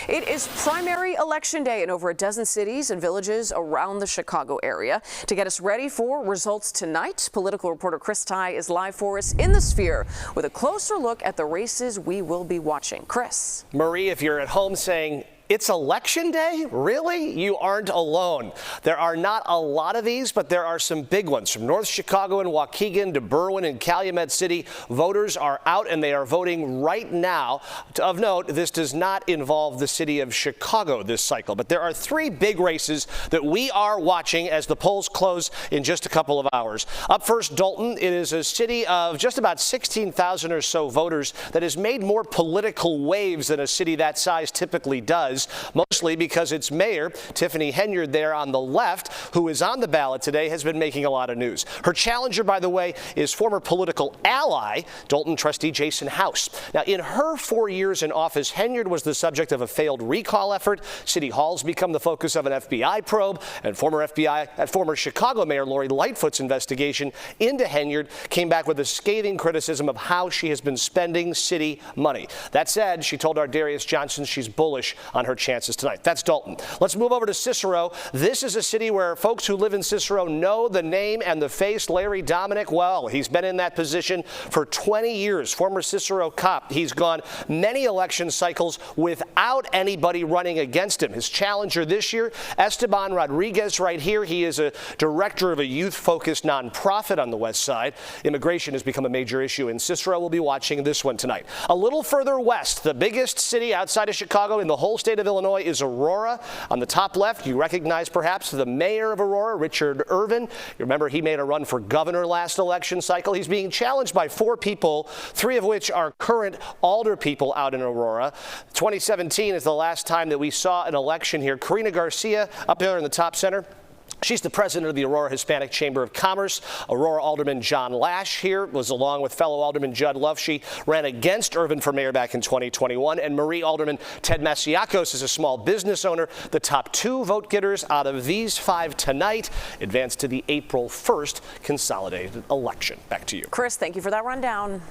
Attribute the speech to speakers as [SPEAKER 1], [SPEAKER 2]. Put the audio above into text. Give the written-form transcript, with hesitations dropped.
[SPEAKER 1] It is primary election day in over a dozen cities and villages around the Chicago area. To get us ready for results tonight, political reporter Chris Tye is live for us in the Sphere with a closer look at the races we will be watching. Chris.
[SPEAKER 2] Marie, if you're at home saying, it's election day? Really? You aren't alone. There are not a lot of these, but there are some big ones. From North Chicago and Waukegan to Berwyn and Calumet City, voters are out and they are voting right now. Of note, this does not involve the city of Chicago this cycle, but there are three big races that we are watching as the polls close in just a couple of hours. Up first, Dolton. It is a city of just about 16,000 or so voters that has made more political waves than a city that size typically does. Mostly because its mayor, Tiffany Henyard there on the left, who is on the ballot today, has been making a lot of news. Her challenger, by the way, is former political ally, Dolton trustee Jason House. Now, in her 4 years in office, Henyard was the subject of a failed recall effort. City Hall's become the focus of an FBI probe, and former Chicago Mayor Lori Lightfoot's investigation into Henyard came back with a scathing criticism of how she has been spending city money. That said, she told our Darius Johnson she's bullish on her chances tonight. That's Dolton. Let's move over to Cicero. This is a city where folks who live in Cicero know the name and the face. Larry Dominic, well, he's been in that position for 20 years. Former Cicero cop. He's gone many election cycles without anybody running against him. His challenger this year, Esteban Rodriguez, right here. He is a director of a youth-focused nonprofit on the west side. Immigration has become a major issue in Cicero. We'll be watching this one tonight. A little further west, the biggest city outside of Chicago in the whole state of Illinois is Aurora. On the top left, you recognize perhaps the mayor of Aurora, Richard Irvin. You remember he made a run for governor last election cycle. He's being challenged by four people, three of which are current alder people out in Aurora. 2017 is the last time that we saw an election here. Karina Garcia up there in the top center. She's the president of the Aurora Hispanic Chamber of Commerce. Aurora Alderman John Lash here was along with fellow Alderman Judd Luff. She ran against Irvin for mayor back in 2021. And Marie Alderman Ted Masiakos is a small business owner. The top two vote getters out of these five tonight advance to the April 1st consolidated election. Back to you.
[SPEAKER 1] Chris, thank you for that rundown.